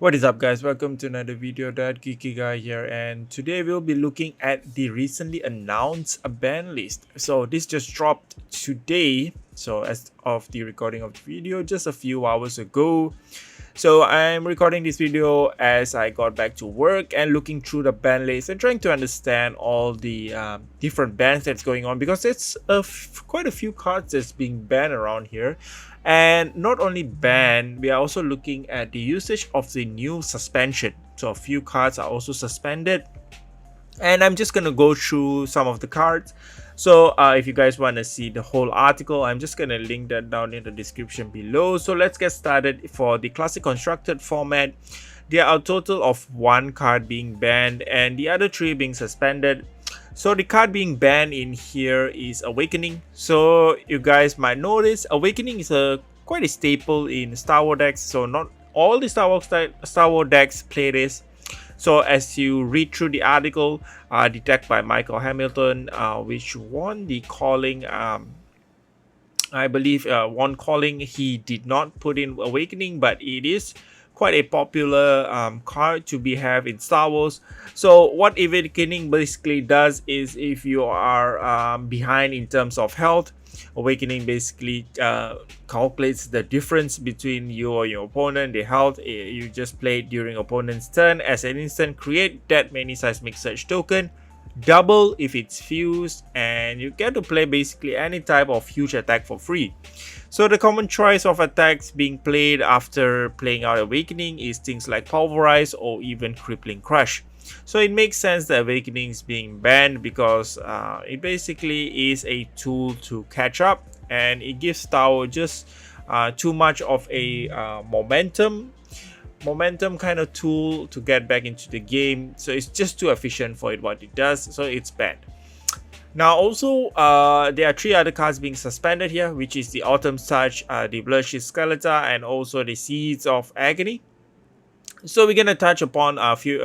What is up, guys? Welcome to another video. That Geeky guy here, and today we'll be looking at the recently announced ban list. So this just dropped today, so as of the recording of the video just a few hours ago. So I'm recording this video as I got back to work and looking through the ban list and trying to understand all the different bans that's going on, because it's quite a few cards that's being banned around here. And not only banned, we are also looking at the usage of the new suspension. So a few cards are also suspended, and I'm just gonna go through some of the cards. So if you guys want to see the whole article, I'm just gonna link that down in the description below. So let's get started. For the classic constructed format, there are a total of one card being banned and the other three being suspended. So the card being banned in here is Awakening. So you guys might notice Awakening is quite a staple in Star Wars decks. So not all the Star Wars decks play this. So as you read through the article, the deck by Michael Hamilton, which won the calling, I believe won calling, he did not put in Awakening, but it is quite a popular card to be have in Star Wars. So what Awakening basically does is, if you are behind in terms of health, Awakening basically calculates the difference between you or your opponent, the health you just played during opponent's turn. As an instant, create that many seismic surge token, double if it's fused, and you get to play basically any type of huge attack for free. So the common choice of attacks being played after playing out Awakening is things like Pulverize or even Crippling Crush. So it makes sense that Awakening is being banned, because it basically is a tool to catch up, and it gives Star Wars just too much of a momentum kind of tool to get back into the game. So it's just too efficient for it what it does, so it's banned. Now also there are three other cards being suspended here, which is the Autumn Touch, the Bloodshot Skeleton, and also the Seeds of Agony. So we're gonna touch upon a few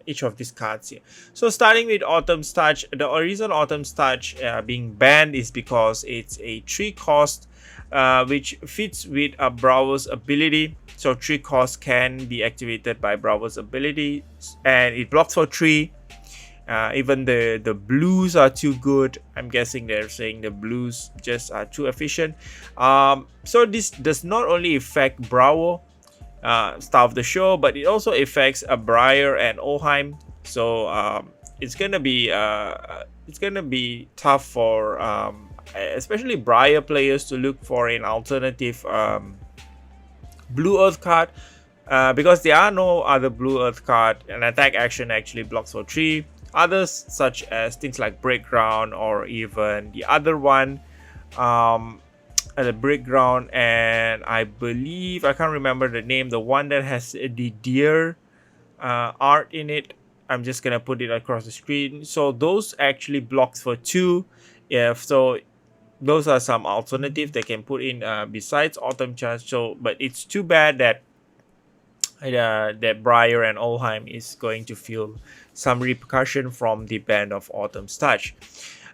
each of these cards here. So starting with Autumn's Touch, the reason Autumn's Touch being banned is because it's a 3 cost which fits with a Bravo's ability. So 3 costs can be activated by Bravo's ability, and it blocks for 3. Even the blues are too good. I'm guessing they're saying the blues just are too efficient. So this does not only affect Bravo, star of the show, but it also affects a Briar and Oheim. So it's gonna be tough for especially Briar players to look for an alternative blue earth card, because there are no other blue earth card. An attack action actually blocks for 3. Others, such as things like Breakground, or even the other one, the Breakground, and I believe, I can't remember the name, the one that has the deer art in it. I'm just gonna put it across the screen. So those actually blocks for 2. So those are some alternatives they can put in besides Autumn Charge. So, but it's too bad that that Briar and Olheim is going to feel some repercussion from the ban of Autumn's Touch.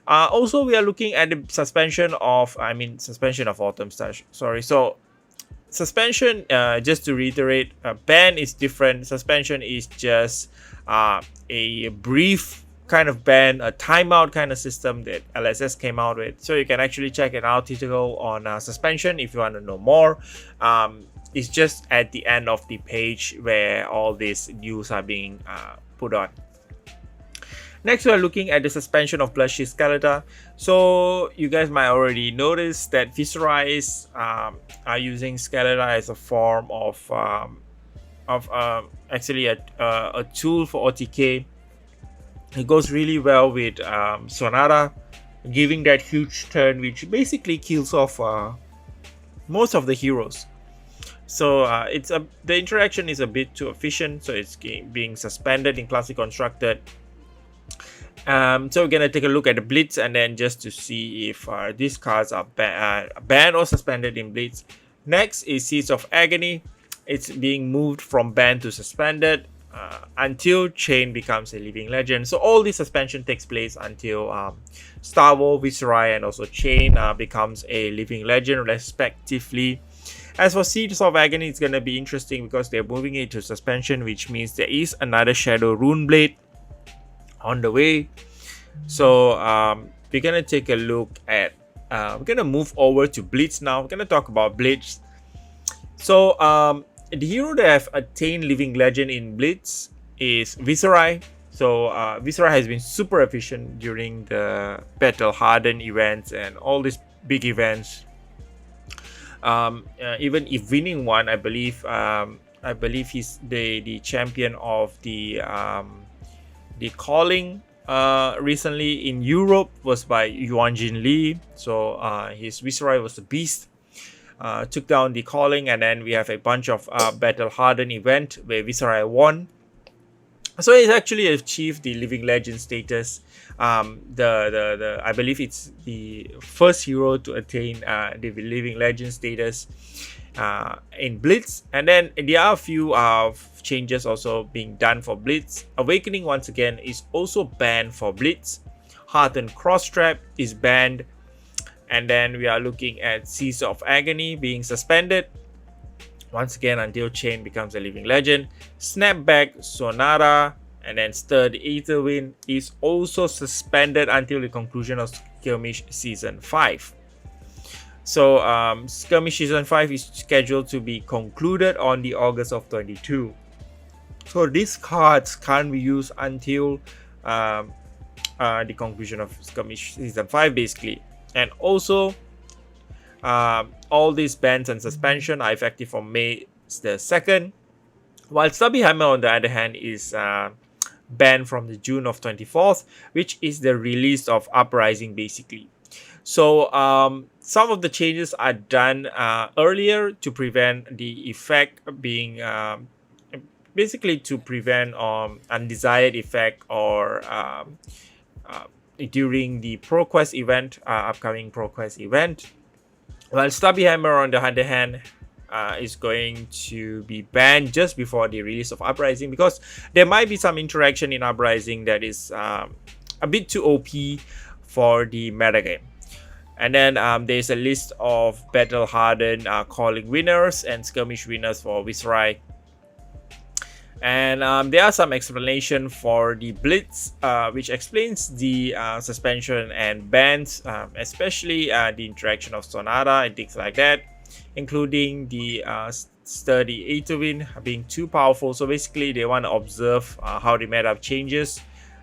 Also, we are looking at the suspension of Autumn's Touch. Sorry. So suspension, just to reiterate, ban is different. Suspension is just a brief kind of ban, a timeout kind of system that LSS came out with. So you can actually check an article on suspension if you want to know more. It's just at the end of the page where all these news are being put on. Next, we are looking at the suspension of Bloodshot Skeleton. So you guys might already notice that Viscerize are using Skeleton as a form of actually a tool for OTK. It goes really well with Sonata, giving that huge turn which basically kills off most of the heroes. So the interaction is a bit too efficient, so it's being suspended in Classic Constructed. So we're gonna take a look at the Blitz, and then just to see if these cards are banned or suspended in Blitz. Next is Seeds of Agony. It's being moved from banned to suspended until Chain becomes a living legend. So all this suspension takes place until Star Wars, Viceroy, and also Chain becomes a living legend respectively. As for Seeds of Agony, it's going to be interesting because they're moving it to suspension, which means there is another Shadow Rune Blade on the way. So we're going to take a look at, we're going to move over to Blitz now. We're going to talk about Blitz. So the hero that have attained Living Legend in Blitz is Viserai. So Viserai has been super efficient during the Battle Hardened events and all these big events. Even if winning one, I believe he's the champion of the calling recently in Europe was by Yuan Jin Lee. So his Viserai was the beast. Took down the calling, and then we have a bunch of Battle Hardened event where Viserai won. So he's actually achieved the Living Legend status. I believe it's the first hero to attain the Living Legend status in Blitz. And then there are a few changes also being done for Blitz. Awakening once again is also banned for Blitz. Hardened Cross Trap is banned. And then we are looking at Seeds of Agony being suspended once again until Chain becomes a Living Legend. Snapback, Sonata, and then Stir the Aetherwind is also suspended until the conclusion of Skirmish Season 5. So Skirmish Season 5 is scheduled to be concluded on the August of 22. So these cards can't be used until the conclusion of Skirmish Season 5 basically. And also all these bans and suspension are effective from May the 2nd, while Stubby Hammer on the other hand is banned from the June of 24th, which is the release of Uprising basically. So some of the changes are done earlier to prevent the effect being basically to prevent undesired effect or during the ProQuest event, upcoming ProQuest event. While Stubby Hammer on the other hand is going to be banned just before the release of Uprising, because there might be some interaction in Uprising that is a bit too OP for the metagame. And then there's a list of Battle Hardened calling winners and skirmish winners for Viserai. And there are some explanation for the Blitz, which explains the suspension and bans, especially the interaction of Sonata and things like that, including the Sturdy Aetherwind being too powerful. So basically, they want to observe how the meta changes.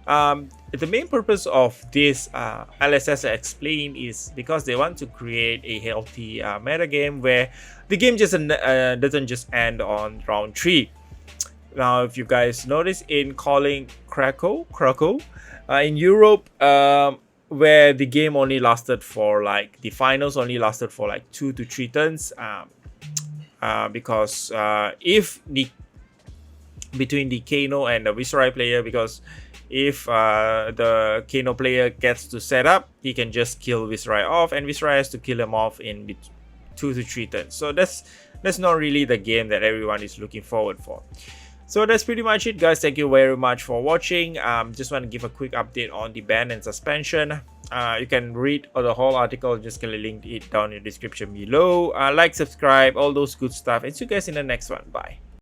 The main purpose of this LSS explained is because they want to create a healthy metagame where the game just doesn't just end on round 3. Now, if you guys notice in calling Krakow in Europe, where the game only lasted for like the finals only lasted for like 2 to 3 turns, because if the between the Kano and the Viserai player, because if the Kano player gets to set up, he can just kill Viserai off, and Viserai has to kill him off in 2 to 3 turns. So that's not really the game that everyone is looking forward for. So that's pretty much it, guys. Thank you very much for watching. Just want to give a quick update on the ban and suspension. You can read the whole article. Just gonna link it down in the description below. Like, subscribe, all those good stuff, and see you guys in the next one. Bye.